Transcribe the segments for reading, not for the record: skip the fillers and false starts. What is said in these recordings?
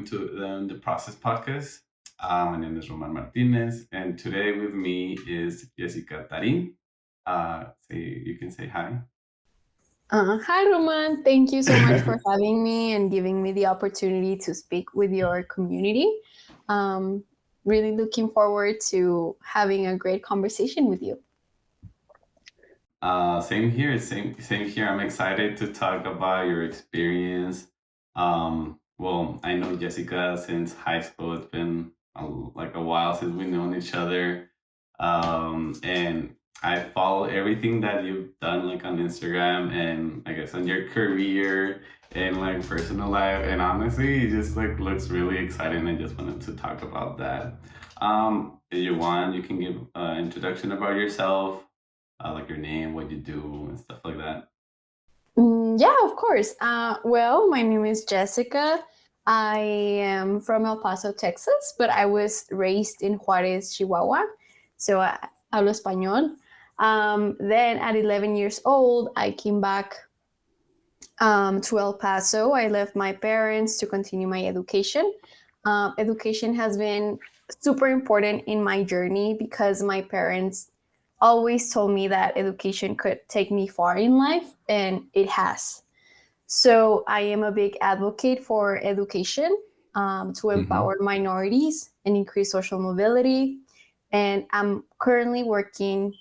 welcome to the Process Podcast. My name is Roman Martinez, and today with me is Jessica Tarin. You can say hi. Hi, Roman. Thank you so much for having me and giving me the opportunity to speak with your community. Um, really looking forward to having a great conversation with you. Same here. Same here. I'm excited to talk about your experience. Well, I know Jessica since high school. It's been like a while since we've known each other. And I follow everything that you've done, like on Instagram and I guess on your career and like personal life. And honestly, it just like looks really exciting. I just wanted to talk about that. If you want, you can give an introduction about yourself, like your name, what you do, and stuff like that. Yeah, of course. Well, my name is Jessica. I am from El Paso, Texas, but I was raised in Juarez, Chihuahua. So I hablo español. Then at 11 years old, I came back to El Paso. I left my parents to continue my education. Education has been super important in my journey because my parents always told me that education could take me far in life, and it has. So I am a big advocate for education to Mm-hmm. empower minorities and increase social mobility. And I'm currently working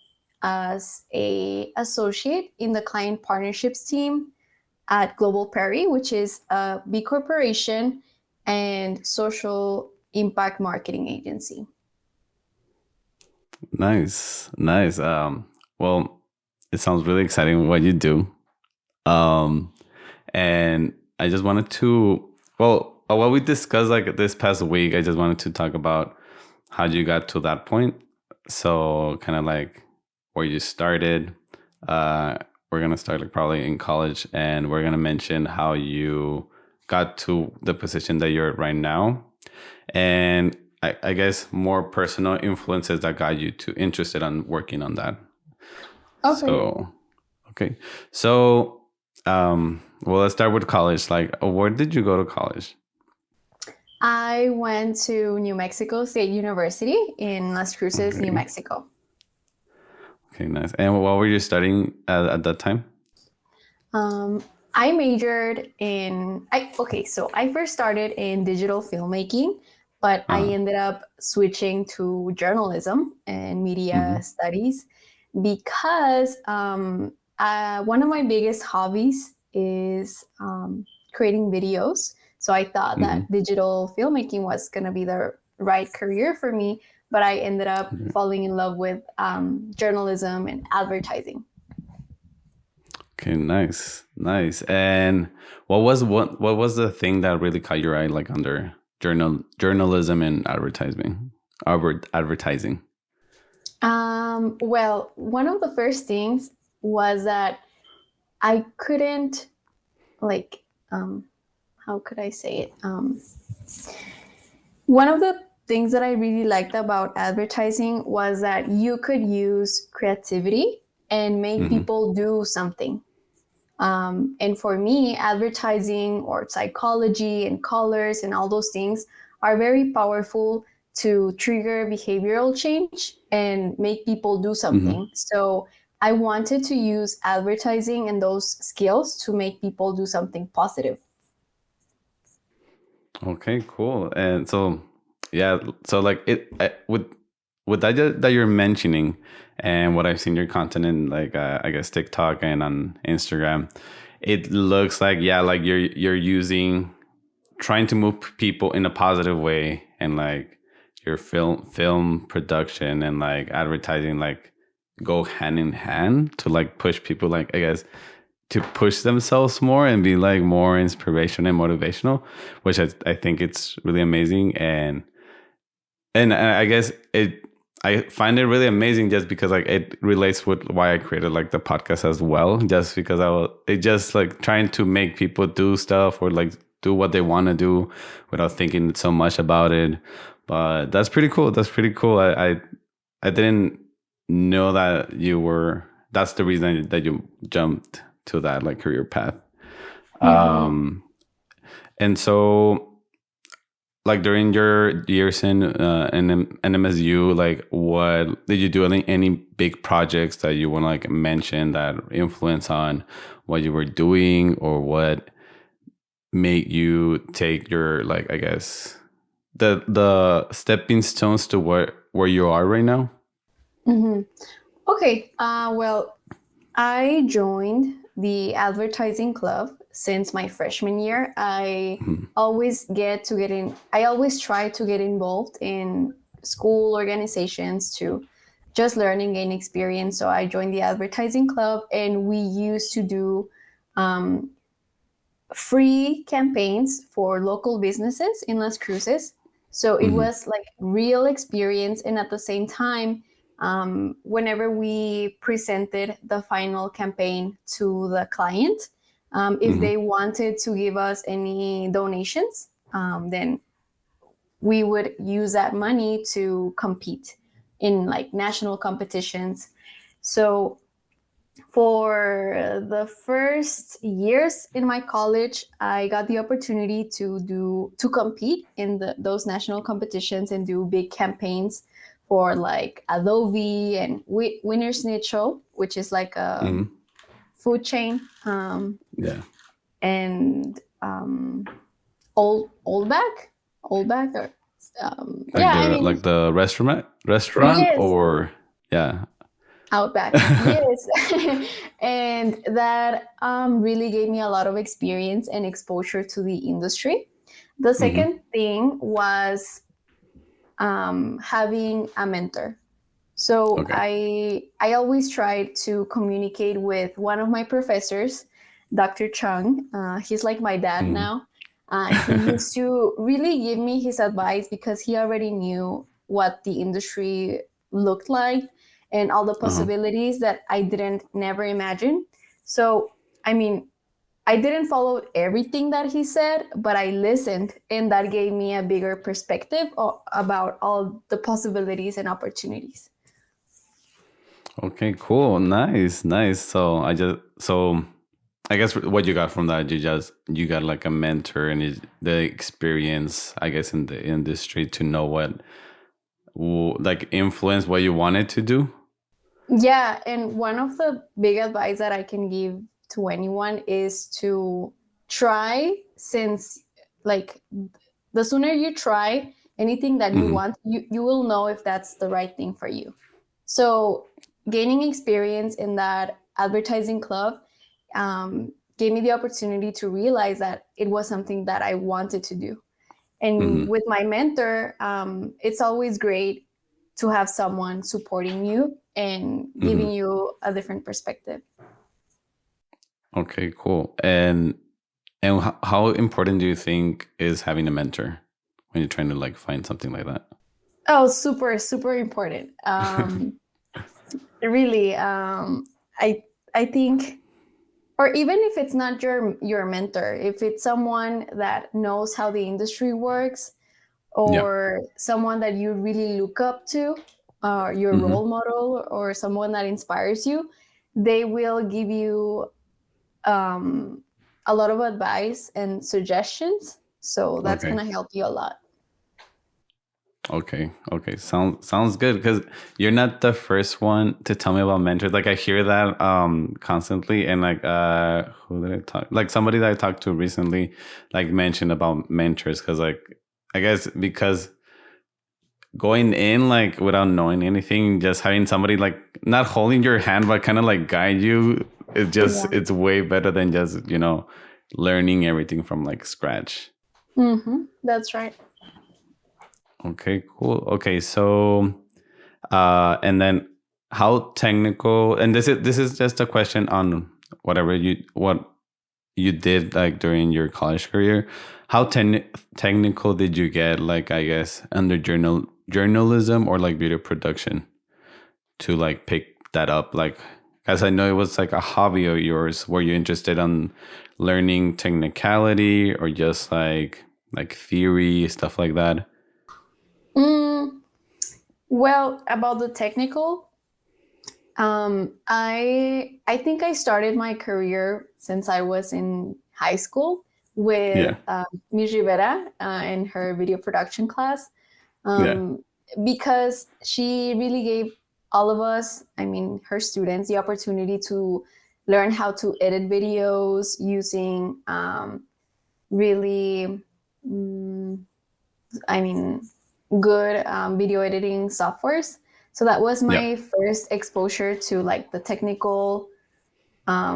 as a associate in the client partnerships team at Global Prairie, which is a B corporation and social impact marketing agency. Nice, nice. Well, it sounds really exciting what you do. Um, and I just wanted to, well, what we discussed like this past week, I just wanted to talk about how you got to that point. So, kind of like where you started. Uh, we're gonna start like probably in college, and we're gonna mention how you got to the position that you're at right now, and I guess more personal influences that got you to interested on working on that. Okay. So, okay. So, well, let's start with college. Like, where did you go to college? I went to New Mexico State University in Las Cruces, New Okay. Mexico. Okay, nice. And what were you studying at that time? Um, I majored in, okay, so I first started in digital filmmaking, but I Uh, ended up switching to journalism and media mm-hmm, studies because one of my biggest hobbies is creating videos. So I thought mm-hmm. that digital filmmaking was going to be the right career for me, but I ended up Okay. falling in love with journalism and advertising. Okay, nice, nice. And what was the thing that really caught your eye, like under journalism and advertising? Well, one of the first things was that I couldn't like how could I say it? One of the things that I really liked about advertising was that you could use creativity and make Mm-hmm. people do something. And for me, advertising or psychology and colors and all those things are very powerful to trigger behavioral change and make people do Mm-hmm. something. So I wanted to use advertising and those skills to make people do something positive. Okay, cool. And so, yeah, so like with that you're mentioning, and what I've seen your content in like I guess TikTok and on Instagram, it looks like yeah, like you're using trying to move people in a positive way, and like your film production and like advertising like go hand in hand to like push people, like I guess to push themselves more and be like more inspirational and motivational, which I think it's really amazing. And I guess I find it really amazing just because like it relates with why I created like the podcast as well, just because it just like trying to make people do stuff or like do what they want to do without thinking so much about it. But that's pretty cool. That's pretty cool. I didn't know that that's the reason that you jumped to that like career path. Mm-hmm. um and so like during your years in NMSU, like what did you do? Any big projects that you want to like mention that influence on what you were doing, or what made you take your, like, I guess, the stepping stones to where you are right now? Hmm. Okay. Well, I joined the advertising club since my freshman year. Mhm. I always try to get involved in school organizations to just learn and gain experience. So I joined the advertising club, and we used to do um, free campaigns for local businesses in Las Cruces. So it Mhm. was like real experience. And at the same time, whenever we presented the final campaign to the client, if Mhm. they wanted to give us any donations, then we would use that money to compete in like national competitions. So for the first years in my college, I got the opportunity to compete in those national competitions and do big campaigns for like Adobe and Winner Schnitzel, which is like a Mhm. food chain, Yeah. and Oldback, or Like yeah, I the mean, restaurant, yes, or yeah. Outback, yes. And that really gave me a lot of experience and exposure to the industry. The Hmm. second thing was having a mentor. So Okay. I always tried to communicate with one of my professors, Dr. Chung. He's like my dad Hmm. now. He used to really give me his advice because he already knew what the industry looked like and all the Uh-huh. possibilities that I didn't never imagine. So I mean, I didn't follow everything that he said, but I listened, and that gave me a bigger perspective about all the possibilities and opportunities. Okay, cool. Nice, nice. So I guess what you got from that, you got like a mentor and the experience, I guess, in the industry to know what like influence what you wanted to do. Yeah, and one of the big advice that I can give to anyone is to try, since like the sooner you try anything that you Hmm. want, you will know if that's the right thing for you. So gaining experience in that advertising club gave me the opportunity to realize that it was something that I wanted to do. And Hmm. with my mentor, it's always great to have someone supporting you and giving Hmm. you a different perspective. Okay, cool. And how important do you think is having a mentor when you're trying to like find something like that? Oh, super, super important. Really, I I think, or even if it's not your mentor, if it's someone that knows how the industry works, Yeah. or someone that you really look up to, your Hmm. role model, or someone that inspires you, they will give you um, a lot of advice and suggestions. So that's Okay. gonna help you a lot. Okay. Okay. Sounds good, because you're not the first one to tell me about mentors. Like I hear that constantly, and like who did I talk, like somebody that I talked to recently like mentioned about mentors, because like I guess because going in like without knowing anything, just having somebody like not holding your hand but kind of like guide you, Yeah. it's way better than just, learning everything from like scratch. That's right. Okay, cool. Okay, so and then how technical, and this is just a question on what you did like during your college career. How technical did you get, like, I guess, under journalism or like video production, to like pick that up, like, as I know it was like a hobby of yours. Were you interested on learning technicality, or just like theory stuff like that? Mm, well, about the technical, I think I started my career since I was in high school. with Yeah. Miss Rivera in her video production class, Yeah. um, because she really gave all of us, I mean, her students, the opportunity to learn how to edit videos using really, mm, I mean, good video editing softwares. So that was Yeah. my first exposure to like the technical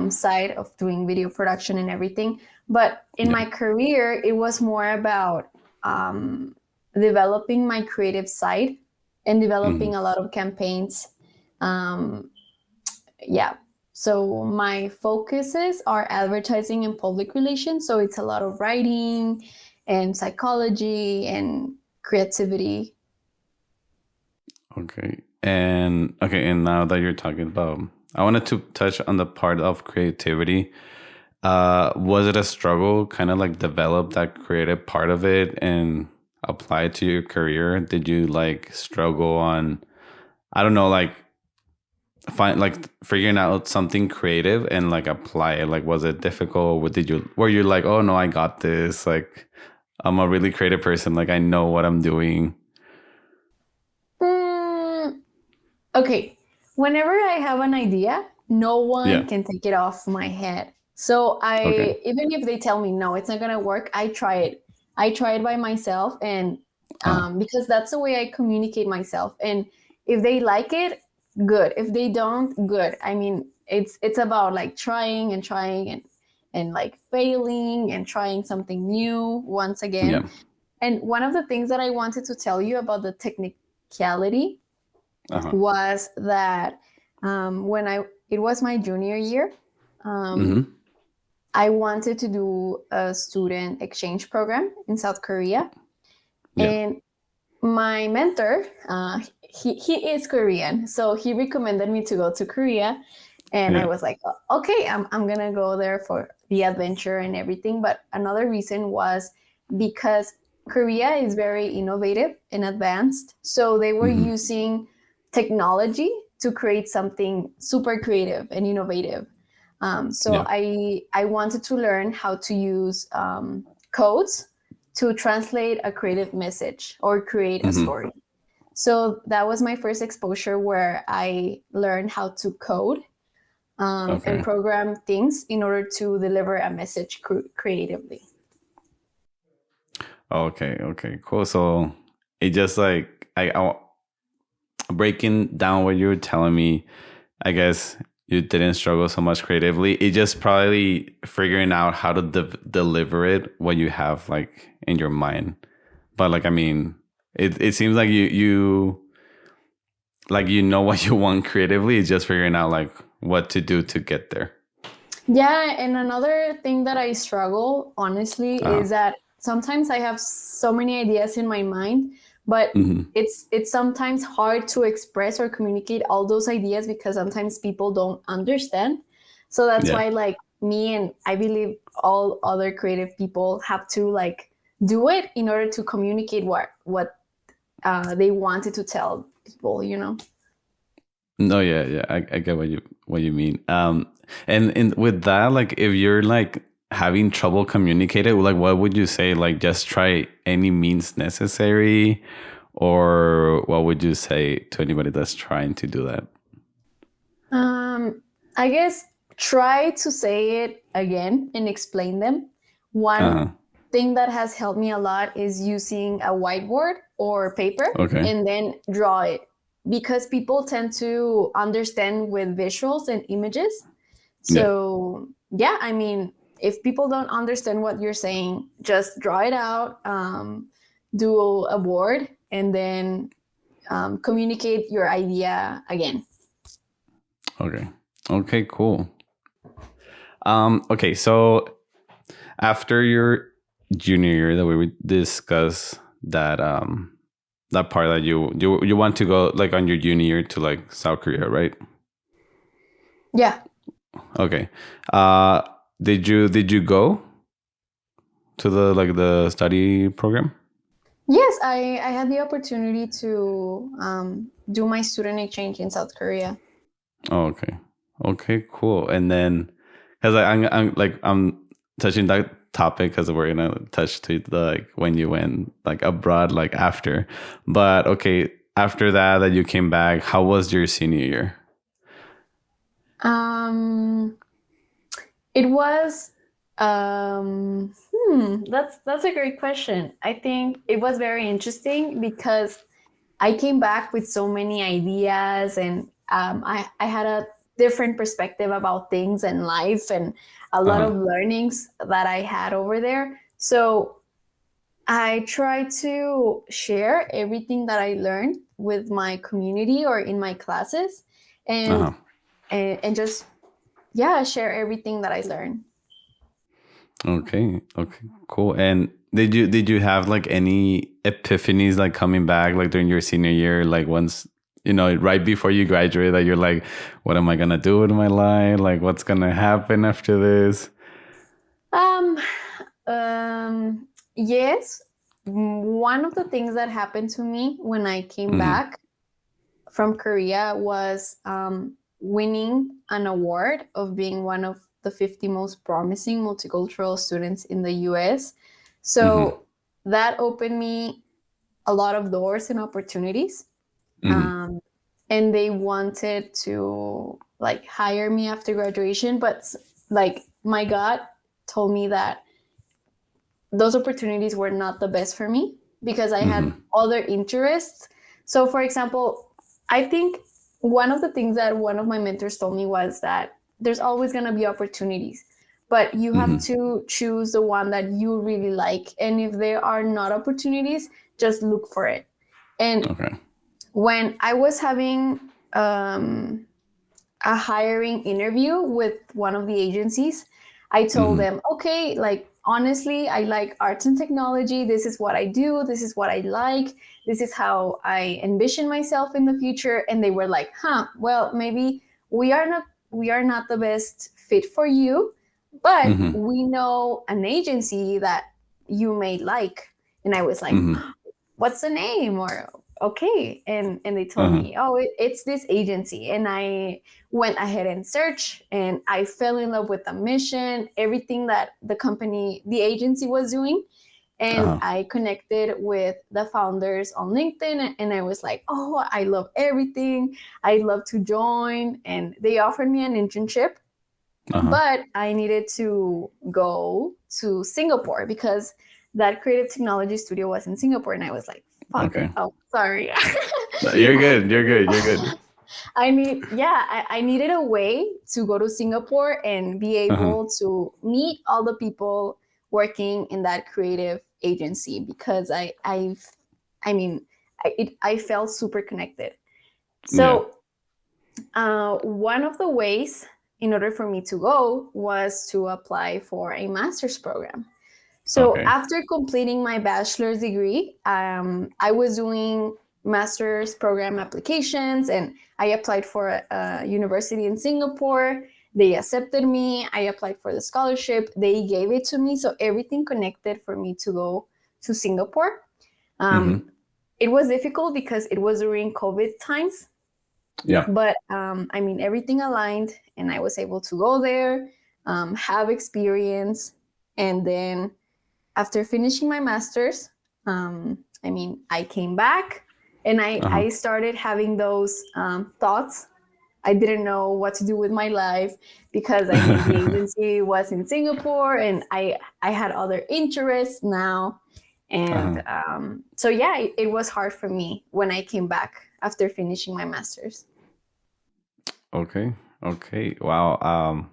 side of doing video production and everything. But in Yeah. my career, it was more about um, developing my creative side and Hmm. developing a lot of campaigns. Um, yeah. So my focuses are advertising and public relations. So it's a lot of writing and psychology and creativity. And now that you're talking about, I wanted to touch on the part of creativity. Was it a struggle kind of like develop that creative part of it and apply it to your career? Did you like struggle on, I don't know, like find like figuring out something creative and like apply it? Like, was it difficult? What did you, were you like, oh no, I got this? Like, I'm a really creative person. Like, I know what I'm doing. Mm, okay. Whenever I have an idea, no Yeah. one can take it off my head. So Okay. even if they tell me no, it's not gonna work, I try it. I try it by myself, and Uh, because that's the way I communicate myself. And if they like it, good. If they don't, good. I mean, it's about like trying and trying and like failing and trying something new once again. yeah. And one of the things that I wanted to tell you about the technicality Uh-huh. was that when I it was my junior year, um, Mm-hmm. I wanted to do a student exchange program in South Korea, Yeah. and my mentor, he is Korean, so he recommended me to go to Korea, and I Yeah. was like, okay, I'm gonna go there for the adventure and everything. But another reason was because Korea is very innovative and advanced, so they were Mm-hmm. using technology to create something super creative and innovative. So Yeah. I wanted to learn how to use codes to translate a creative message or create a Mm-hmm. story. So that was my first exposure where I learned how to code and Okay. program things in order to deliver a message creatively. Okay. Okay. Cool. So it just like breaking down what you were telling me, I guess you didn't struggle so much creatively. It just probably figuring out how to deliver it what you have like in your mind. But like I mean, it seems like you like you know what you want creatively. It's just figuring out like what to do to get there. Yeah, and another thing that I struggle honestly Uh. is that sometimes I have so many ideas in my mind, but Mm-hmm. it's sometimes hard to express or communicate all those ideas because sometimes people don't understand. So that's Yeah. why like me and I believe all other creative people have to like do it in order to communicate what they wanted to tell people, you know. No, yeah, yeah. I get what you mean. And with that, like if you're like having trouble communicating, like what would you say? Like just try any means necessary, or what would you say to anybody that's trying to do that? I guess try to say it again and explain them. Uh-huh. One thing that has helped me a lot is using a whiteboard or paper Okay. and then draw it because people tend to understand with visuals and images. Yeah. So, yeah, I mean, if people don't understand what you're saying, just draw it out, do a board, and then communicate your idea again. Okay. Okay. Cool. Okay. So after your junior year, that we would discuss that that part that you want to go like on your junior year to like South Korea, right? Yeah. Okay. Uh, did you go to the like the study program? Yes, I had the opportunity to do my student exchange in South Korea. Oh, okay. Okay, cool. And then, because I'm like I'm touching that topic because we're gonna touch to the like when you went like abroad like after. But okay, after that you came back, how was your senior year? Um, it was that's a great question. I think it was very interesting because I came back with so many ideas, and I had a different perspective about things and life, and a lot Uh-huh. of learnings that I had over there. So I try to share everything that I learned with my community or in my classes, and Uh-huh. and just yeah, share everything that I learned. Okay. Okay. Cool. And did you have like any epiphanies like coming back like during your senior year, like once right before you graduate, that you're like, what am I gonna do with my life? Like, what's gonna happen after this? Um, yes, one of the things that happened to me when I came Mm-hmm. back from Korea was winning an award of being one of the 50 most promising multicultural students in the US. Mm-hmm. So that opened me a lot of doors and opportunities. Mm-hmm. Um, and they wanted to like hire me after graduation, but like my God told me that those opportunities were not the best for me because I had Mm-hmm. other interests. So, for example, I think one of the things that one of my mentors told me was that there's always going to be opportunities, but you have Mm-hmm. to choose the one that you really like. And if there are not opportunities, just look for it. And Okay. when I was having a hiring interview with one of the agencies, I told Mm-hmm. them, okay, like honestly, I like arts and technology. This is what I do. This is what I like. This is how I envision myself in the future. And they were like, huh, well, maybe we are not the best fit for you, but Mm-hmm. we know an agency that you may like. And I was like, Mm-hmm. what's the name? Or okay. And they told Uh-huh. me, oh, it's this agency. And I went ahead and searched, and I fell in love with the mission, everything that the agency was doing. And Uh-huh. I connected with the founders on LinkedIn, and I was like, oh, I love everything. I'd love to join. And they offered me an internship, Uh-huh. but I needed to go to Singapore because that creative technology studio was in Singapore. And I was like, fuck, Okay. oh, sorry. No, you're good. You're good. You're good. I needed a way to go to Singapore and be Uh-huh. able to meet all the people working in that creative agency because I mean, I felt super connected. Yeah. So one of the ways in order for me to go was to apply for a master's program. So Okay. after completing my bachelor's degree, I was doing master's program applications, and I applied for a university in Singapore. They accepted me. I applied for the scholarship. They gave it to me. So everything connected for me to go to Singapore. Mm-hmm. Um, it was difficult because it was during COVID times, Yeah. but I mean, everything aligned, and I was able to go there, have experience, and then after finishing my master's, I mean, I came back, and Uh-huh. I started having those thoughts. I didn't know what to do with my life because I mean the agency was in Singapore, and I had other interests now, and Uh-huh. so yeah, it was hard for me when I came back after finishing my master's. Okay. Okay. Wow.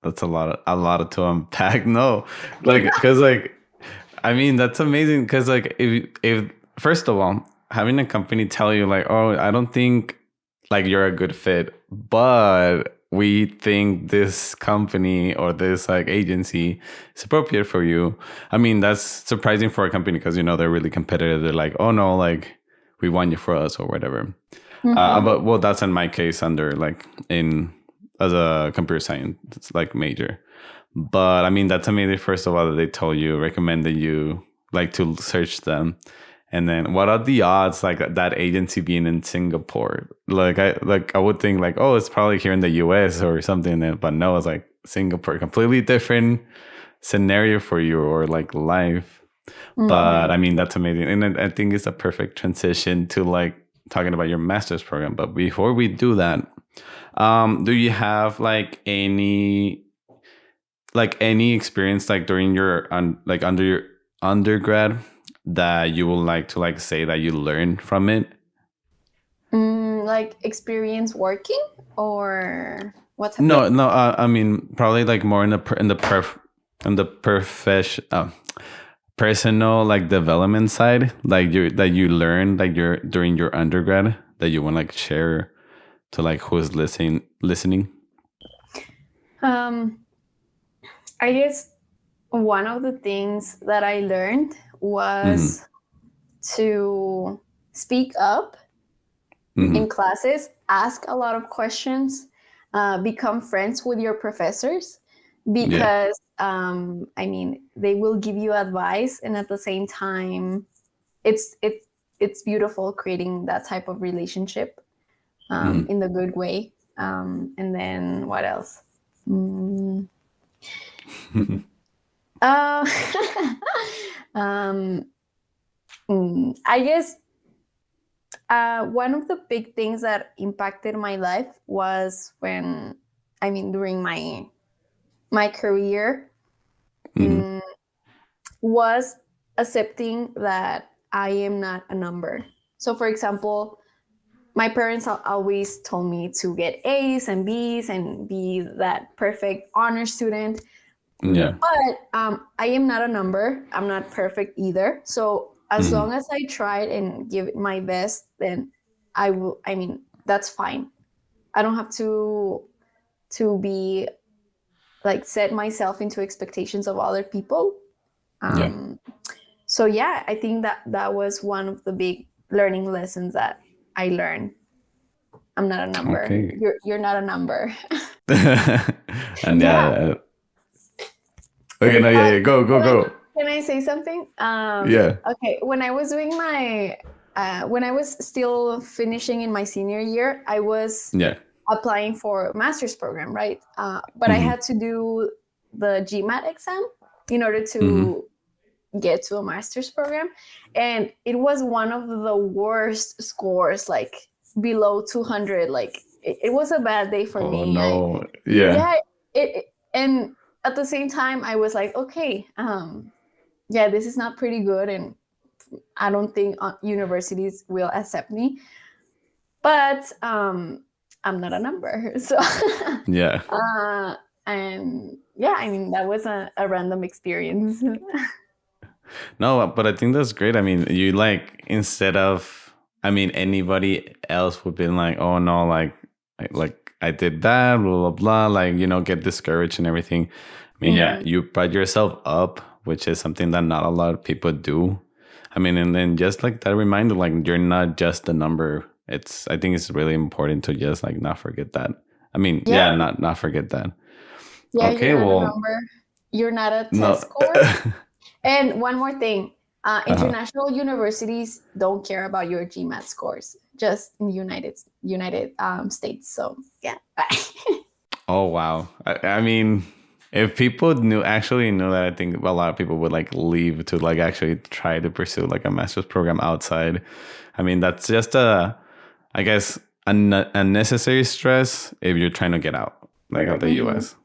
That's a lot of to unpack. No, like, cause like, I mean, that's amazing. Cause like, if first of all, having a company tell you like, oh, I don't think like you're a good fit, but we think this company or this like agency is appropriate for you. I mean, that's surprising for a company because they're really competitive. They're like, oh no, like we want you for us or whatever. Mm-hmm. But well, that's in my case under like in as a computer science like major. But I mean, that's amazing. First of all, that they told you, recommended you like to search them, and then what are the odds like that agency being in Singapore? Like I would think like, oh, it's probably here in the U.S. or something, but no, it's like Singapore, completely different scenario for you or like life. But I Mhm. mean, that's amazing. And I think it's a perfect transition to like talking about your master's program. But before we do that, do you have like any experience like during your like under your undergrad that you would like to like say that you learned from it? Like experience working or what type No, like no. I mean, probably like more in the profession, personal like development side, like you learned like your during your undergrad that you want to like share to like who's listening. um I guess one of the things that I learned Mm-hmm. was to speak up in Mm-hmm. classes, ask a lot of questions, become friends with your professors Yeah. because I mean they will give you advice, and at the same time, it's it it's beautiful creating that type of relationship Mm-hmm. in the good way. And then what else? Mm, uh, um, I guess one of the big things that impacted my life was when, I mean, during my career, Mm-hmm. mm, was accepting that I am not a number. So, for example, my parents always told me to get A's and B's and be that perfect honor student. Yeah. But I am not a number. I'm not perfect either. So as Mm-hmm. long as I tried and give it my best, then I will. I mean, that's fine. I don't have to be like set myself into expectations of other people. Yeah. Um, so yeah, I think that was one of the big learning lessons that I learned. I'm not a number. Okay. You're not a number. And Yeah. yeah. Okay. No. Yeah. Yeah. Go. Go. Can I Go. can I say something? Yeah. Okay, when I was doing my when I was still finishing in my senior year, I was Yeah. applying for a master's program, right? But I Mm-hmm. had to do the GMAT exam in order Mm-hmm. to get to a master's program, and it was one of the worst scores, like below 200. Like it was a bad day for Oh me. no. Yeah. Yeah, and at the same time, I was like, okay, yeah, this is not pretty good, and I don't think universities will accept me. But I'm not a number, so Yeah. uh, and yeah, I mean that was a random experience. No, but I think that's great. I mean, you like instead of, I mean, anybody else would be like, oh no, like I did that, blah blah blah, like get discouraged and everything. I mean, yeah, Mhm. you brought yourself up, which is something that not a lot of people do. I mean, and then just like that reminder, like you're not just a number. I think it's really important to just like not forget that. I mean, Yeah, yeah, not forget that. yeah, you're Okay, not a well, number. You're not a test no. score. And one more thing, Uh-huh. international universities don't care about your GMAT scores, just in United States. So yeah. Oh wow. I mean, if people actually knew that, I think a lot of people would like leave to like actually try to pursue like a master's program outside. I mean, that's just I guess unnecessary stress if you're trying to get out like of the Mhm. US.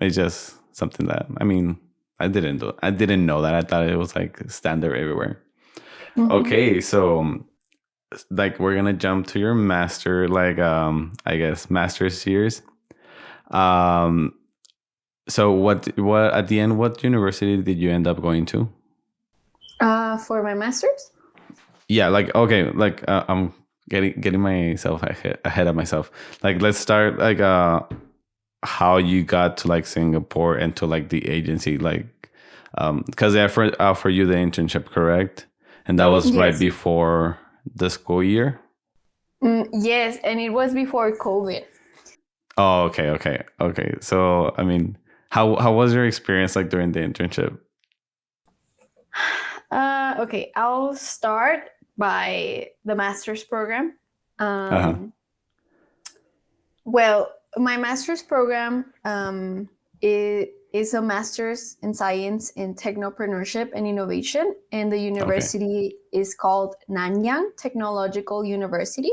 It's just something that I mean, I didn't know that. I thought it was like standard everywhere. Mhm. Okay, so like we're gonna jump to your master, like I guess master's years. Um So what at the end what university did you end up going to? For my master's. Yeah, like okay, like I'm getting myself ahead of myself. Like let's start like how you got to like Singapore and to like the agency like because they offer you the internship, correct? And that was right Yes. before the school year. Yes, and it was before COVID. Oh, okay. So I mean, how was your experience like during the internship? Okay, I'll start by the master's program. Uh huh. Um, well, my master's program, is a master's in science in technopreneurship and innovation, and the Okay. university is called Nanyang Technological University.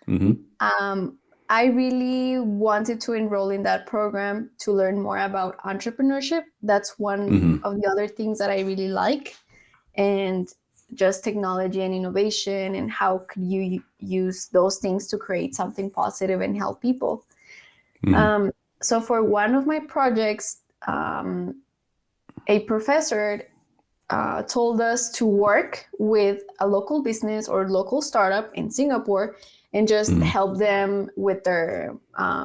Mm-hmm. Um, I really wanted to enroll in that program to learn more about entrepreneurship. That's one Mm-hmm. of the other things that I really like, and just technology and innovation, and how could you use those things to create something positive and help people. Mm-hmm. Um, so for one of my projects, a professor told us to work with a local business or local startup in Singapore and just Mm-hmm. help them with their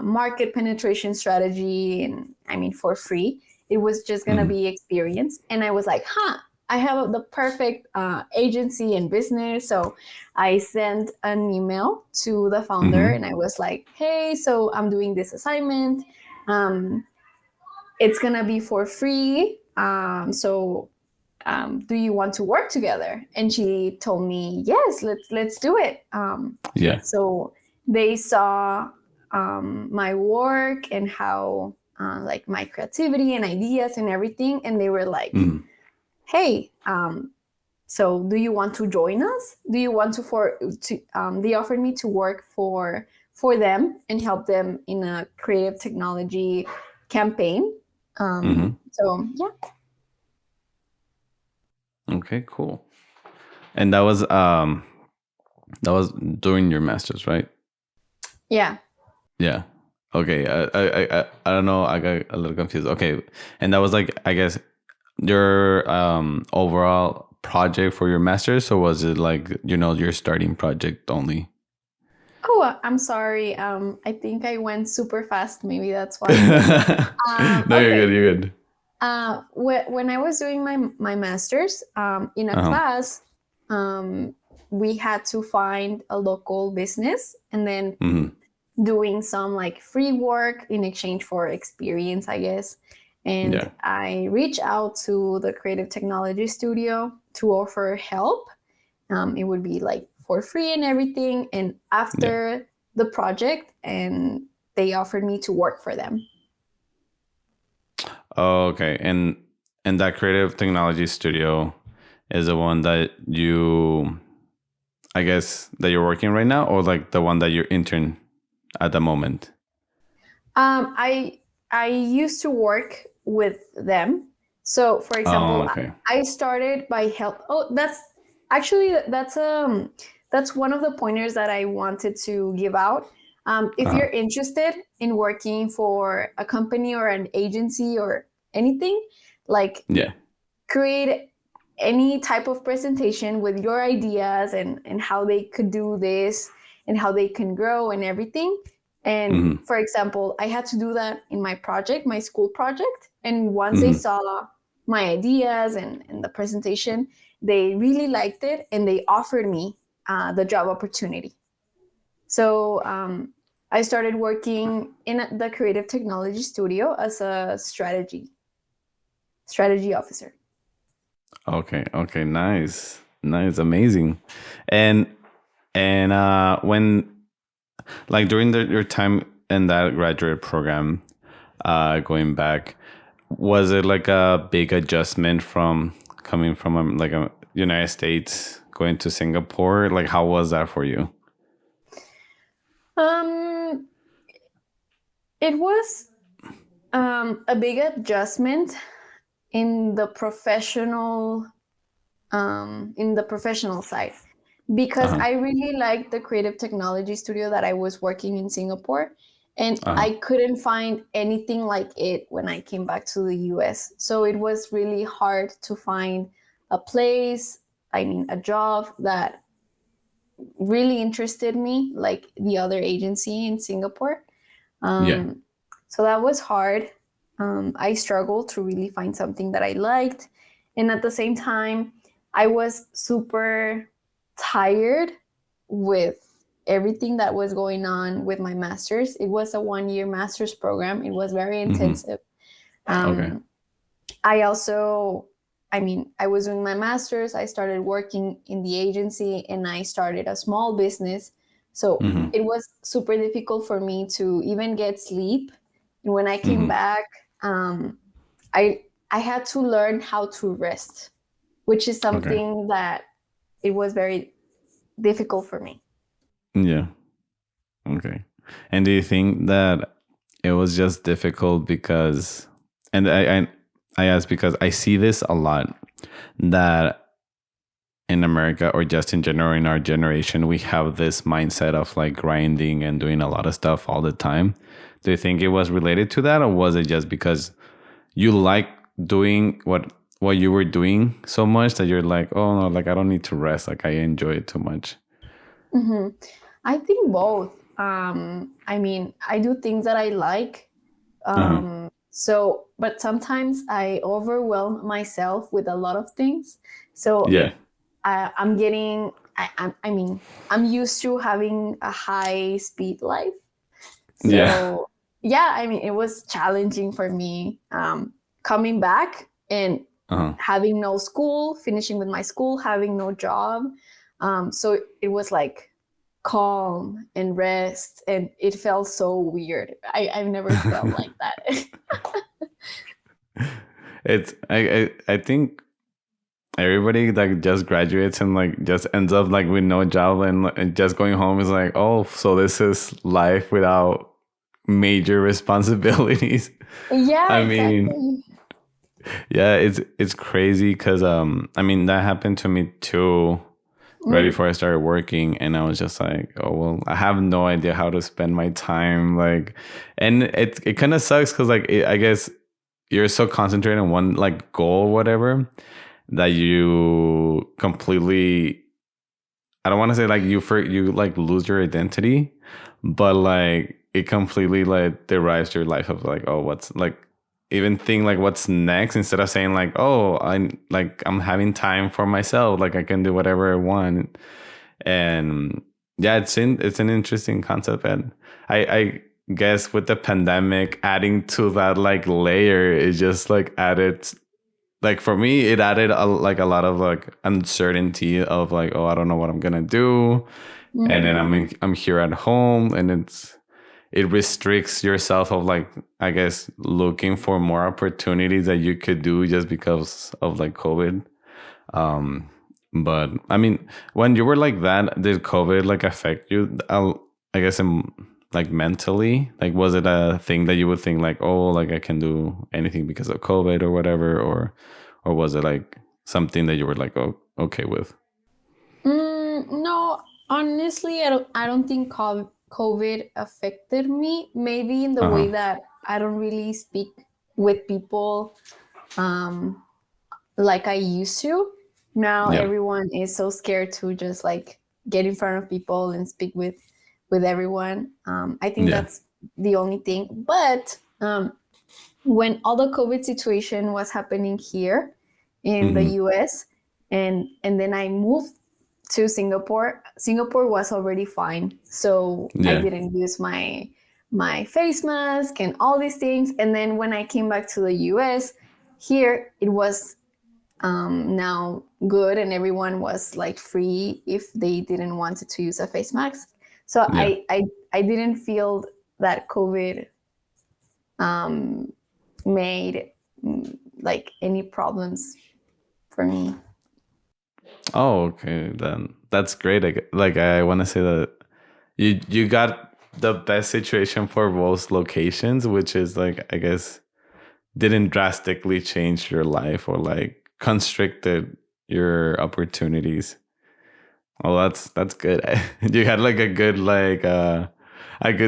market penetration strategy. And I mean, for free, it was just going to Mm-hmm. be experience. And I was like, I have the perfect agency and business. So I sent an email to the founder Mm-hmm. and I was like, hey, so I'm doing this assignment. Um, it's going to be for free. Do you want to work together? And she told me, yes, let's do it. Yeah. So they saw my work and how like my creativity and ideas and everything, and they were like, Mm-hmm. hey, so do you want to join us? Do you want to they offered me to work for them and help them in a creative technology campaign. Mm-hmm. So yeah. Okay, cool. And that was during your masters, right? Yeah. Yeah. Okay. I don't know. I got a little confused. Okay. And that was like, I guess, your overall project for your masters, or was it like, your starting project only? Oh, I'm sorry. I think I went super fast. Maybe that's why. No, you're good. Okay. You're good. When I was doing my master's in a Uh-huh. class, um, we had to find a local business and then Mm-hmm. doing some like free work in exchange for experience, I guess. And Yeah. I reached out to the creative technology studio to offer help. It would be like for free and everything. And Yeah. after the project, and they offered me to work for them. Oh, okay. And that creative technology studio is the one that I guess, that you're working right now, or like the one that you're intern at the moment? I used to work with them. So, for Oh, example, okay. I started by help. Oh, that's actually that's one of the pointers that I wanted to give out. If Uh-huh. you're interested in working for a company or an agency or anything, like Yeah. create any type of presentation with your ideas and how they could do this and how they can grow and everything. And Mm-hmm. for example, I had to do that in my project, my school project. And once they Mm-hmm. saw my ideas and the presentation, they really liked it and they offered me the job opportunity. So I started working in the creative technology studio as a strategy officer. Okay. Okay. Nice. Nice. Amazing. And when, like, during your time in that graduate program, going back, was it like a big adjustment from coming from like a United States going to Singapore? Like, how was that for you? Um, it was a big adjustment in the professional side because Uh-huh. I really liked the creative technology studio that I was working in Singapore, and Uh-huh. I couldn't find anything like it when I came back to the US. So it was really hard to find a place, I mean, a job that really interested me, like the other agency in Singapore. Yeah. Um, so that was hard. I struggled to really find something that I liked. And at the same time, I was super tired with everything that was going on with my master's. It was a 1 year master's program, it was very Mm-hmm. intensive. Okay. Um, I also, I mean, I was doing my master's, I started working in the agency, and I started a small business. So Mm-hmm. it was super difficult for me to even get sleep. And when I came Mm-hmm. back, um, I had to learn how to rest, which is Okay. something that it was very difficult for me. Yeah. Okay. And do you think that it was just difficult because, and I ask because I see this a lot, that in America or just in general in our generation, we have this mindset of like grinding and doing a lot of stuff all the time. Do you think it was related to that, or was it just because you like doing what you were doing so much that you're like, oh no, like I don't need to rest, like I enjoy it too much? Hmm. I think both. I mean, I do things that I like. Uh-huh. So, but sometimes I overwhelm myself with a lot of things. So Yeah. I'm getting, I mean, I'm used to having a high speed life. Yeah. So yeah, I mean, it was challenging for me coming back and Uh-huh. having no school, finishing with my school, having no job. So it was like calm and rest, and it felt so weird. I've never felt like that. I think everybody like just graduates and like just ends up like with no job, and just going home is like, oh, so this is life without major responsibilities. Yeah, I mean, exactly. yeah, it's crazy because I mean that happened to me too right Mm, before I started working, and I was just like, oh well, I have no idea how to spend my time, like, and it kind of sucks because like I guess you're so concentrated on one like goal or whatever that you completely, I don't want to say like you like lose your identity, but like it completely like derives your life of like, oh, what's like, even think like what's next, instead of saying like, oh, I'm having time for myself, like I can do whatever I want. And yeah, it's an interesting concept. And I guess with the pandemic adding to that like layer, it just like added, like for me it added like a lot of like uncertainty of like, oh, I don't know what I'm gonna do. And then mhm. I'm here at home, and it restricts yourself of like, I guess, looking for more opportunities that you could do just because of like COVID. um but I mean, when you were like that, did COVID like affect you, I guess, like mentally? Like was it a thing that you would think like, oh, like I can do anything because of COVID or whatever, or was it like something that you were like, oh, okay with? No, honestly, I don't think COVID affected me. Maybe in the way Uh-huh. that I don't really speak with people um, like I used to. Now Yeah. everyone is so scared to just like get in front of people and speak with everyone. I think Yeah. that's the only thing. But when all the COVID situation was happening here in the Hmm. US, and then I moved to Singapore. Singapore was already fine, so I Yeah. didn't use my face mask and all these things. And then when I came back to the US, here it was now good, and everyone was like free if they didn't want to use a face mask. So Yeah. I didn't feel that COVID um, made like any problems for me. Oh, okay. Then that's great. Like I want to say that you got the best situation for both locations, which is like, I guess, didn't drastically change your life or like constricted your opportunities. Oh, that's good. You had like a good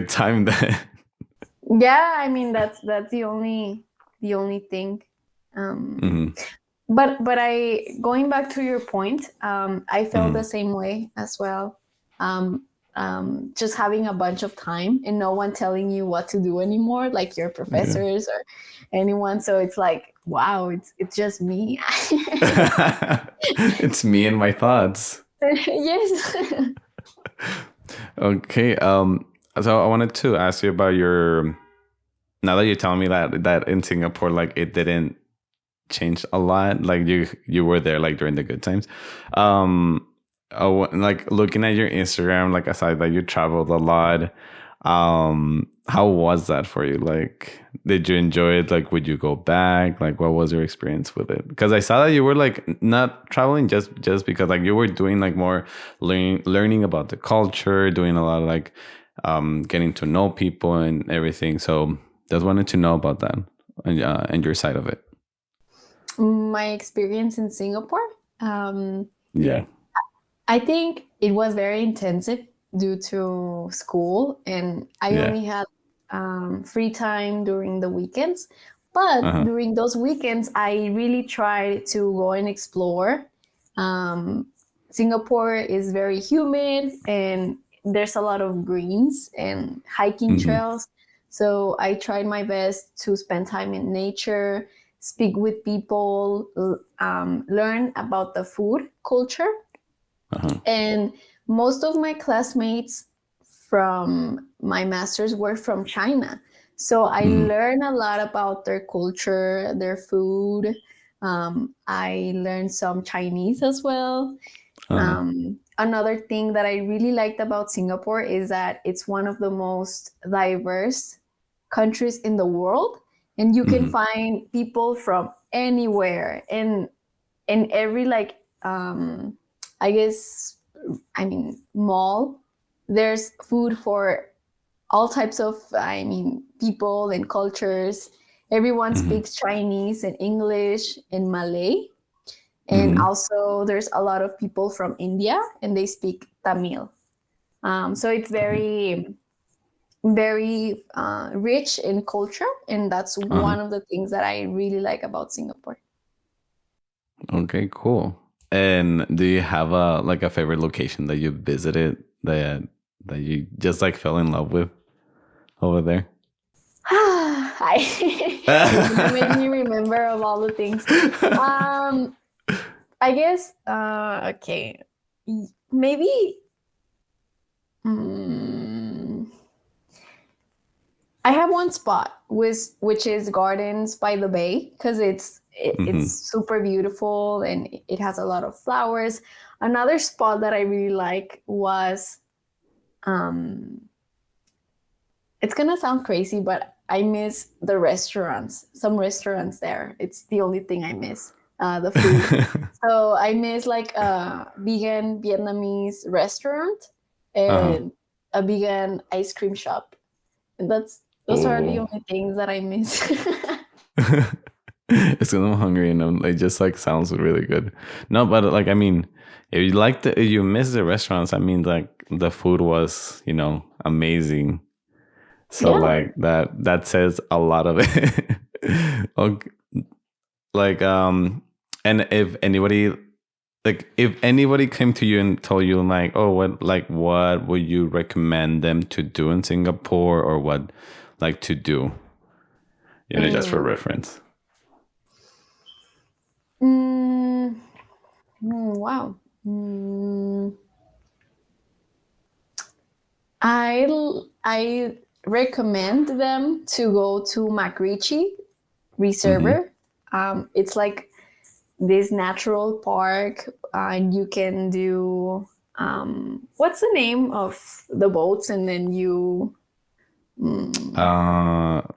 time then. Yeah, I mean that's the only thing. Um, Hmm. but I going back to your point, I felt the Hmm. same way as well. Um, just having a bunch of time and no one telling you what to do anymore, like your Yeah. professors or anyone. So it's like, wow, it's just me. It's me and my thoughts. Yes. Okay. So I wanted to ask you about your. Now that you're telling me that in Singapore, like it didn't change a lot. Like you were there like during the good times. Like looking at your Instagram, like aside that you traveled a lot. How was that for you? Like, did you enjoy it? Like, would you go back? Like, what was your experience with it? Because I saw that you were like not traveling just because like you were doing like more learning about the culture, doing a lot of like getting to know people and everything. So just wanted to know about that and your side of it. My experience in Singapore. Um, Yeah. I think it was very intensive due to school, and I Yeah. only had free time during the weekends. But Uh-huh. during those weekends, I really tried to go and explore. Um, Singapore is very humid, and there's a lot of greens and hiking Mm-hmm. trails. So I tried my best to spend time in nature, speak with people, learn about the food culture, Uh-huh. and most of my classmates from my master's were from China. So I Mm-hmm. learned a lot about their culture, their food. I learned some Chinese as well. Uh-huh. Another thing that I really liked about Singapore is that it's one of the most diverse countries in the world, and you can Mm-hmm. find people from anywhere, and in every like I guess I mean mall, there's food for all types of people and cultures. Everyone Mm-hmm. speaks Chinese and English and Malay, and Mm-hmm. also there's a lot of people from India and they speak Tamil. So it's very rich in culture, and that's Uh-huh. one of the things that I really like about Singapore. Okay, cool. And do you have a like a favorite location that you visited that you just like fell in love with over there? You're gonna make me remember of all the things. Um, I guess. Okay, maybe. mm, I have one spot which is Gardens by the Bay because it's Mm-hmm. super beautiful and it has a lot of flowers. Another spot that I really like was um, it's gonna sound crazy, but I miss the restaurants. Some restaurants there. It's the only thing I miss. The food. So I miss like a vegan Vietnamese restaurant Uh-huh. and a vegan ice cream shop. And those are the Oh. only things that I miss. It's because I'm hungry and it just like sounds really good. No, but like I mean, if you like the if you miss the restaurants, I mean like the food was, amazing. So Yeah. like that says a lot of it. Okay, like and if anybody came to you and told you like, oh, what would you recommend them to do in Singapore or what like to do, just for Mm. reference. Mm. Wow. Mm. I recommend them to go to Macritchie Mm-hmm. Reservoir. It's like this natural park, and you can do what's the name of the boats, and then you mm,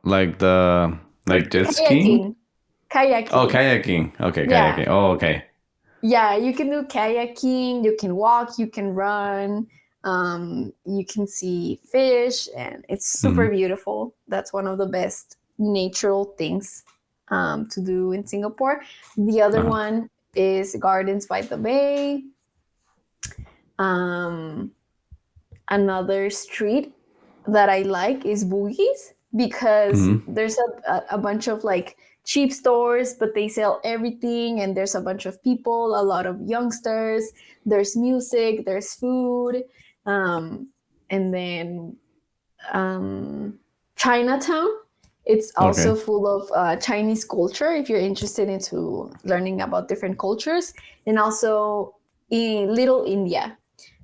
Like the like jet skiing. kayaking, Oh, kayaking. kayaking. Okay, Yeah, kayaking. Oh, okay. yeah. You can do kayaking. You can walk. You can run. You can see fish, and it's Mm-hmm. super beautiful. That's one of the best natural things to do in Singapore. The other Uh-huh. one is Gardens by the Bay. Um, Another street that I like is Boogies because Mm-hmm. there's a bunch of like cheap stores, but they sell everything, and there's a bunch of people, a lot of youngsters. There's music, there's food, um, and then um, Chinatown. It's Okay. also full of Chinese culture if you're interested into learning about different cultures, and also in Little India.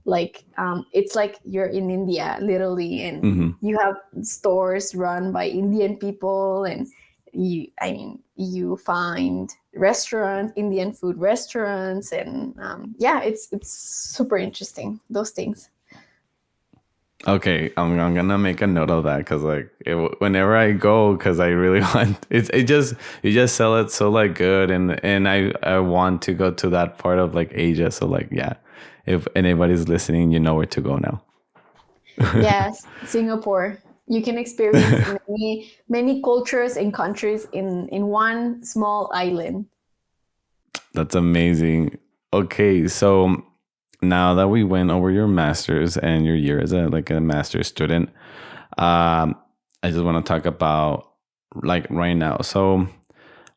Like it's like you're in India literally, and Mm-hmm. you have stores run by Indian people, and you find Indian food restaurants, and yeah, it's super interesting those things. Okay, I'm gonna make a note of that because like whenever I go, because I really want it just you just sell it so like good, and I want to go to that part of like Asia. So like yeah, if anybody's listening, you know where to go now. Yes, Singapore. You can experience many cultures and countries in one small island. That's amazing. Okay, so now that we went over your masters and your year as a master's student, I just want to talk about like right now. So,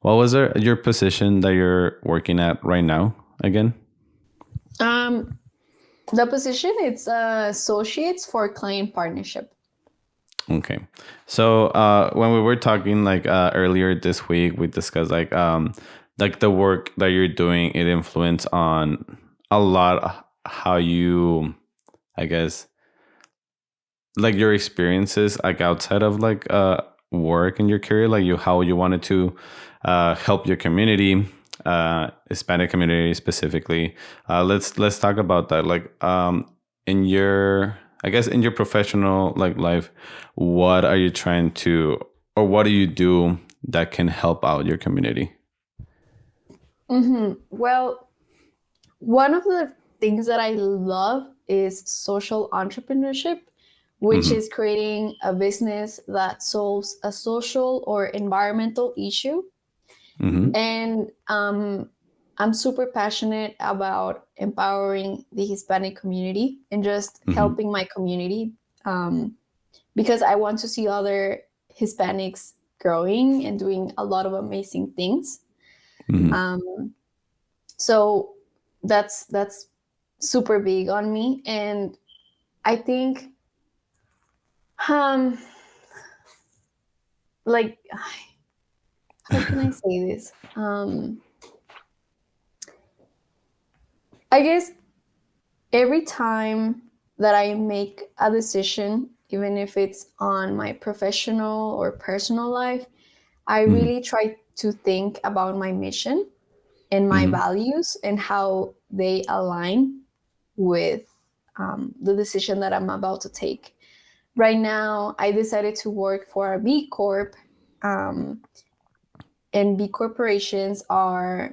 what was your position that you're working at right now again? Um, the position it's associates for client partnership. Okay, so when we were talking like earlier this week, we discussed like the work that you're doing, it influence on a lot how you, I guess, like your experiences like outside of like work in your career, like you how you wanted to help your community, Hispanic community specifically. Let's talk about that, like in your, I guess, in your professional like life, what are you trying to, or what do you do that can help out your community? Well, one of the things that I love is social entrepreneurship, which Mm-hmm. is creating a business that solves a social or environmental issue. Mm-hmm. And I'm super passionate about empowering the Hispanic community and just Mm-hmm. helping my community, um, because I want to see other Hispanics growing and doing a lot of amazing things. Mm-hmm. Um, so that's super big on me, and I think um like how can I say this? I guess every time that I make a decision, even if it's on my professional or personal life, I Mm-hmm. really try to think about my mission and my Mm-hmm. values and how they align with the decision that I'm about to take. Right now, I decided to work for a B Corp, um, and B corporations are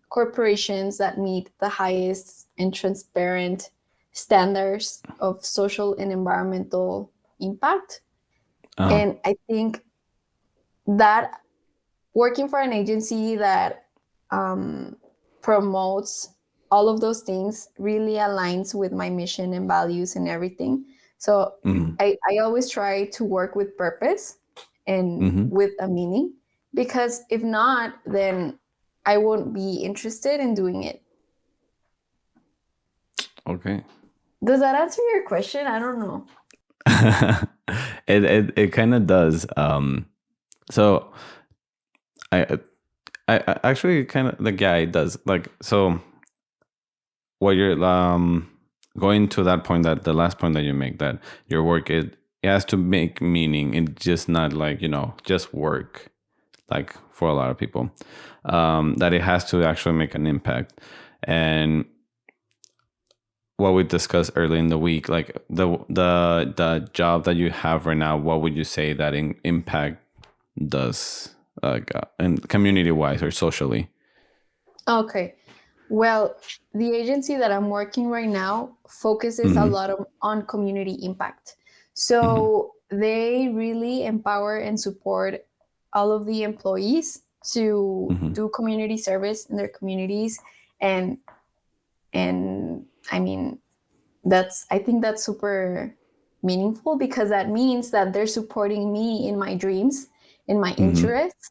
corporations that meet the highest and transparent standards of social and environmental impact. Uh-huh. And I think that working for an agency that um, promotes all of those things really aligns with my mission and values and everything. So Mm-hmm. I always try to work with purpose and Mm-hmm. with a meaning, because if not, then I won't be interested in doing it. Okay. Does that answer your question? I don't know. It kind of does. So I I actually kind of like, yeah, it does. Like, so what you're going to that point, that the last point that you make, that your work, it has to make meaning. It's just not like, just work, like for a lot of people. That it has to actually make an impact. And what we discussed early in the week, like the job that you have right now, what would you say that impact does, like and community wise or socially? Okay. Well, the agency that I'm working right now focuses a Mm-hmm. lot on community impact. Mm-hmm. So they really empower and support all of the employees to Mm-hmm. do community service in their communities. And and I mean, that's I think that's super meaningful, because that means that they're supporting me in my dreams, in my Mm-hmm. interests.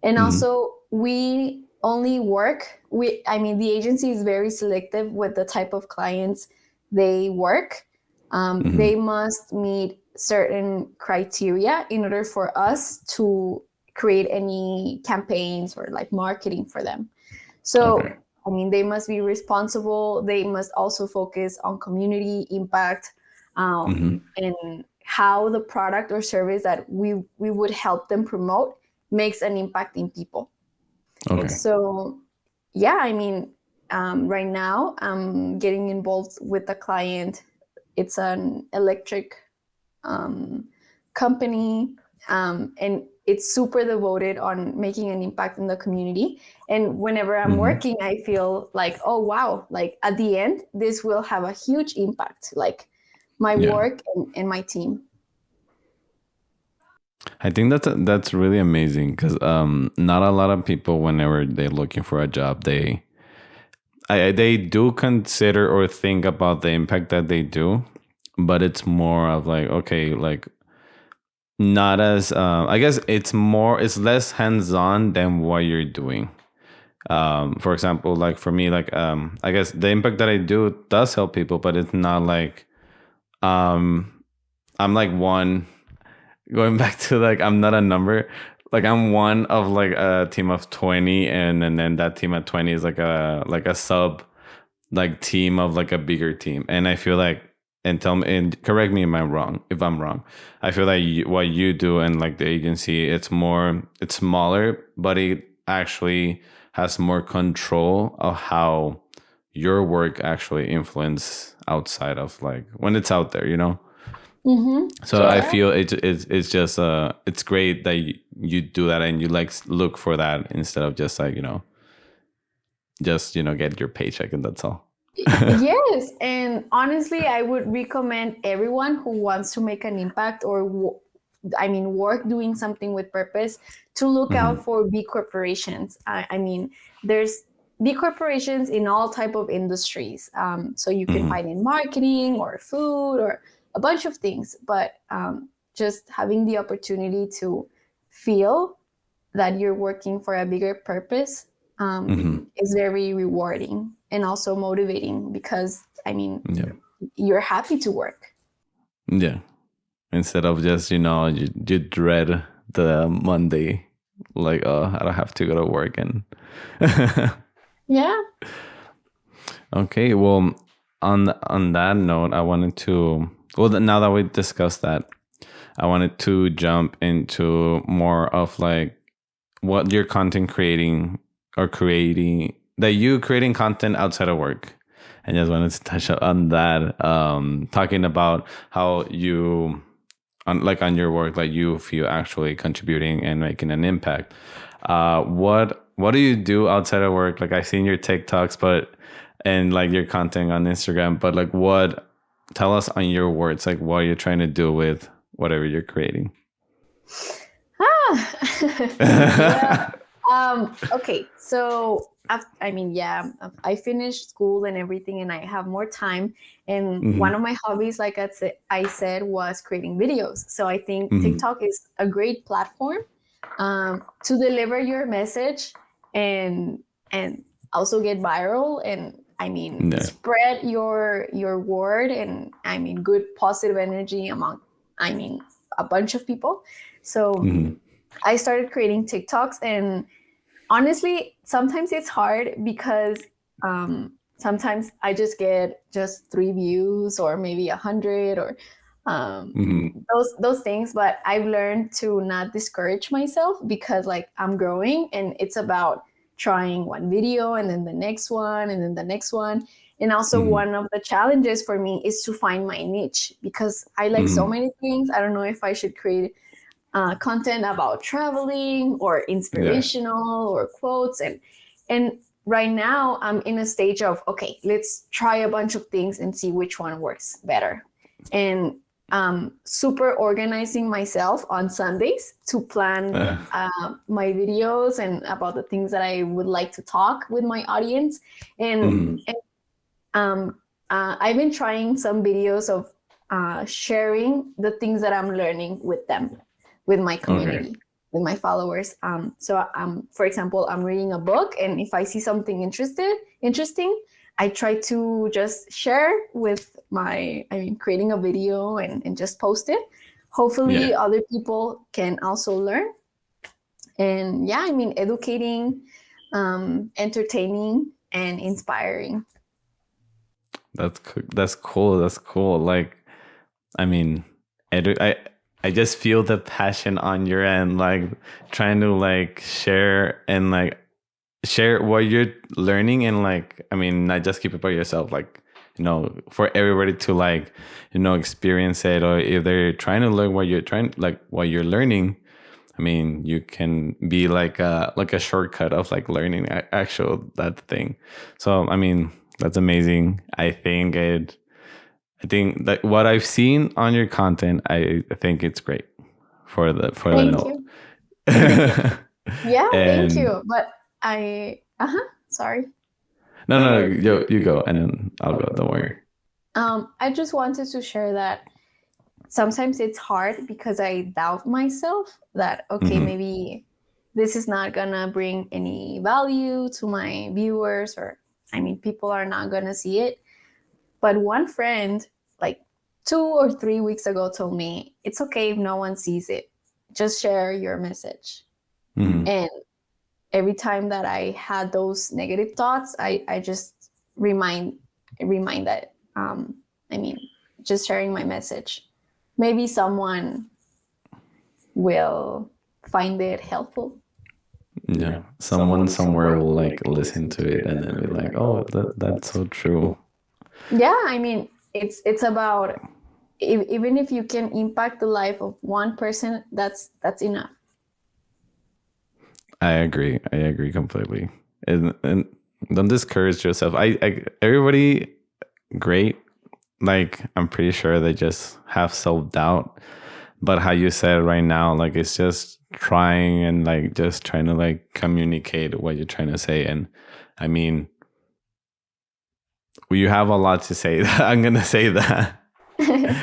And Mm-hmm. also, we only work we I mean, the agency is very selective with the type of clients they work. Mm-hmm. They must meet certain criteria in order for us to create any campaigns or like marketing for them. Okay. So I mean, they must be responsible, they must also focus on community impact, Mm-hmm. and how the product or service that we would help them promote makes an impact in people. Okay. So yeah, I mean, right now I'm getting involved with the client it's an electric um, company, and it's super devoted on making an impact in the community. And whenever I'm Hmm. working, I feel like, oh wow, like at the end, this will have a huge impact, like my Yeah. work and my team. I think that's really amazing because not a lot of people whenever they're looking for a job they do consider or think about the impact that they do, but it's more of like, okay, like not as I guess it's less hands on than what you're doing. For example, like for me, like I guess the impact that I do does help people, but it's not like um I'm like one going back to like I'm not a number. Like I'm one of like a team of 20, and then that team of 20 is like a sub like team of like a bigger team. And I feel like, and tell me and correct me if I'm wrong. I feel like what you do and like the agency, it's smaller, but it actually has more control of how your work actually influence outside of like when it's out there, you know? Mm-hmm. So I Yeah. feel it's just it's great that you do that and you like look for that instead of just like just get your paycheck and that's all. Yes, and honestly, I would recommend everyone who wants to make an impact or I mean work doing something with purpose to look Hmm. out for big corporations. I mean, there's big corporations in all type of industries. So you can Hmm. find in marketing or food or a bunch of things, but just having the opportunity to feel that you're working for a bigger purpose Hmm. is very rewarding and also motivating because I mean Yeah. you're happy to work. Yeah. Instead of just you dread the Monday, like, oh, I don't have to go to work. And Yeah. okay, well, on that note, I wanted to, well, now that we discussed that, I wanted to jump into more of like what you're content creating or creating, that you creating content outside of work. And just wanted to touch on that, talking about how you on your work, like you feel actually contributing and making an impact. What do you do outside of work? Like I've seen your TikToks, but and like your content on Instagram, but like what? Tell us on your words, like what you're trying to do with whatever you're creating. Ah. Well, okay, so I mean, yeah, I finished school and everything, and I have more time. And Hmm. one of my hobbies, like I said, was creating videos. So I think Hmm. TikTok is a great platform to deliver your message and and also get viral and I mean Yeah. spread your word and I mean good positive energy among I mean a bunch of people. So Hmm. I started creating TikToks, and honestly, sometimes it's hard because sometimes I just get just 3 views or maybe 100 or um, Hmm. those things. But I've learned to not discourage myself because like I'm growing, and it's about trying one video and then the next one and then the next one. And also, Hmm. one of the challenges for me is to find my niche because I like so Hmm. many things. I don't know if I should create content about traveling or Yeah. inspirational or quotes and right now I'm in a stage of okay, let's try a bunch of things and see which one works better. And super organizing myself on Sundays to plan my videos and about the things that I would like to talk with my audience. and, Hmm. and I've been trying some videos of sharing the things that I'm learning with them, with my Okay. community, with my followers. For example, I'm reading a book, and if I see something interesting, I try to just share with I mean, creating a video and just post it. Yeah. Hopefully, other people can also learn. And yeah, I mean, educating, entertaining, and inspiring. That's cool. That's cool. Like, I mean, I just feel the passion on your end, like trying to like share and like share what you're learning and like I mean, not just keep it by yourself, like for everybody to like, experience it, or if they're trying to learn what you're learning. I mean, you can be like a shortcut of like learning actual that thing. So I mean, that's amazing. I think that what I've seen on your content, I think it's great for the Thank note. you. Yeah, thank And you. But sorry. no, you go, and then I'll go. Don't worry. I just wanted to share that sometimes it's hard because I doubt myself that, okay, Hmm. maybe this is not gonna bring any value to my viewers, or I mean, people are not gonna see it. But one friend, like 2 or 3 weeks ago, told me it's okay if no one sees it, just share your message. Hmm. And every time that I had those negative thoughts, I just remind that, I mean, just sharing my message, maybe someone will find it helpful. Yeah, someone somewhere will like listen to it and then be like, "Oh, that's so true." Yeah, I mean, it's about, even if you can impact the life of one person, that's enough. I agree completely. And don't discourage yourself. Everybody great. Like, I'm pretty sure they just have self-doubt. But how you said right now, like, it's just trying and like just trying to like communicate what you're trying to say. And I mean, you have a lot to say. I'm gonna say that,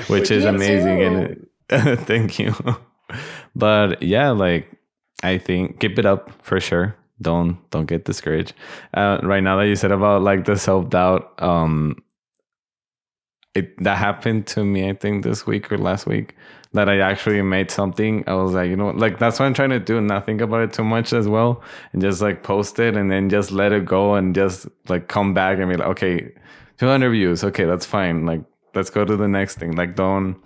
which is You amazing. too. And thank you. But yeah, like, I think keep it up for sure. Don't get discouraged. Right now that you said about like the self-doubt, that happened to me, I think this week or last week, that I actually made something. I was like, like, that's what I'm trying to do, not think about it too much as well, and just like post it and then just let it go and just like come back and be like, okay, 200 views, okay, that's fine, like, let's go to the next thing. Like, don't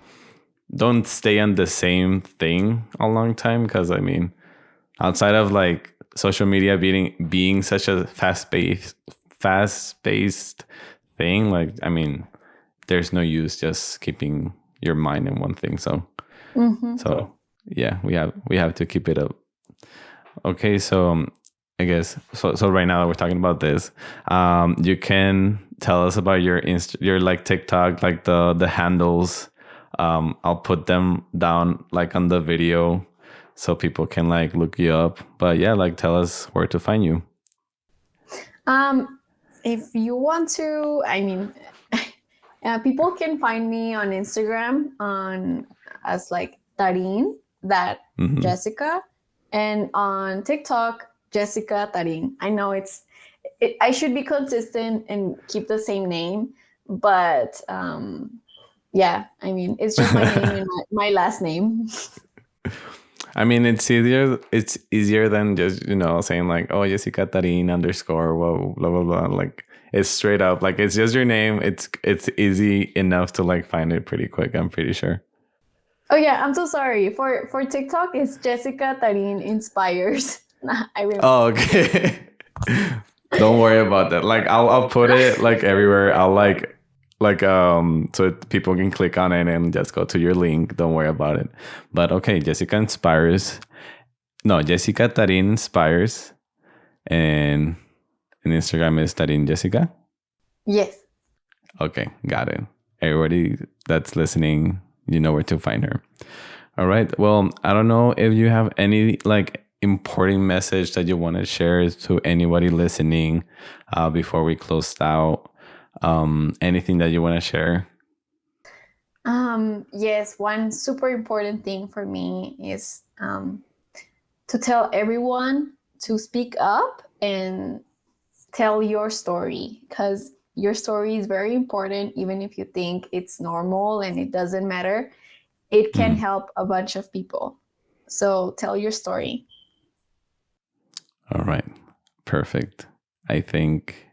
stay on the same thing a long time, because I mean, outside of like social media being such a fast paced thing, like, I mean, there's no use just keeping your mind in one thing. So Mm-hmm. yeah, we have to keep it up. Okay, so I guess so right now that we're talking about this, you can tell us about your like TikTok, like the handles. I'll put them down like on the video so people can like look you up. But yeah, like, tell us where to find you. Um, if you want to, I mean, people can find me on Instagram on as like Tarin, that Hmm. Jessica, and on TikTok Jessica Tarin. I know I should be consistent and keep the same name, but yeah, I mean, it's just my name and my last name. I mean, it's easier. It's easier than just saying like, "Oh, Jessica Tarin underscore whoa, blah blah blah." Like, it's straight up. Like, it's just your name. It's easy enough to like find it pretty quick. I'm pretty sure. Oh yeah, I'm so sorry. For TikTok, it's Jessica Tarin Inspires. I remember. Oh, okay. Don't worry about that. Like, I'll put it like everywhere. I'll so people can click on it and just go to your link. Don't worry about it. But okay, Jessica inspires. No, Jessica Tarin inspires, and Instagram is Tarin Jessica. Yes. Okay, got it. Everybody that's listening, you know where to find her. All right. Well, I don't know if you have any like important message that you want to share to anybody listening before we close out. Anything that you want to share? Yes, one super important thing for me is to tell everyone to speak up and tell your story, because your story is very important. Even if you think it's normal and it doesn't matter, it can Mhm. help a bunch of people. So tell your story. All right. Perfect. I think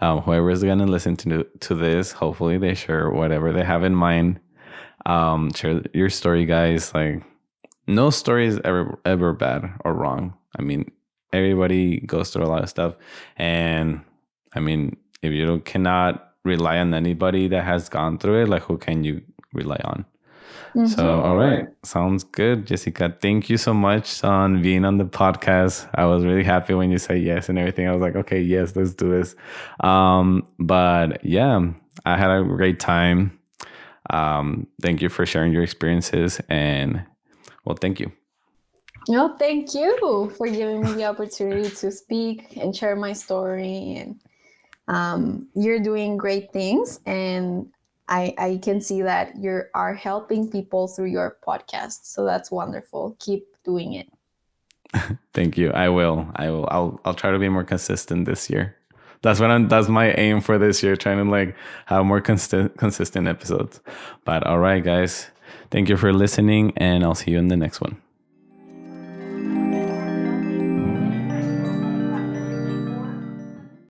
whoever is gonna listen to this, hopefully they share whatever they have in mind. Share your story, guys. Like, no story is ever bad or wrong. I mean, everybody goes through a lot of stuff, and I mean, if you cannot rely on anybody that has gone through it, like who can you rely on? So, Mm-hmm. all right. Sounds good, Jessica. Thank you so much on being on the podcast. I was really happy when you said yes and everything. I was like, okay, yes, let's do this. But yeah, I had a great time. Thank you for sharing your experiences, and well, thank you. No, thank you for giving me the opportunity to speak and share my story. And you're doing great things, and I can see that you are helping people through your podcast. So that's wonderful. Keep doing it. Thank you. I will. I will. I'll try to be more consistent this year. That's my aim for this year, trying to like have more consistent episodes. But all right, guys. Thank you for listening, and I'll see you in the next one.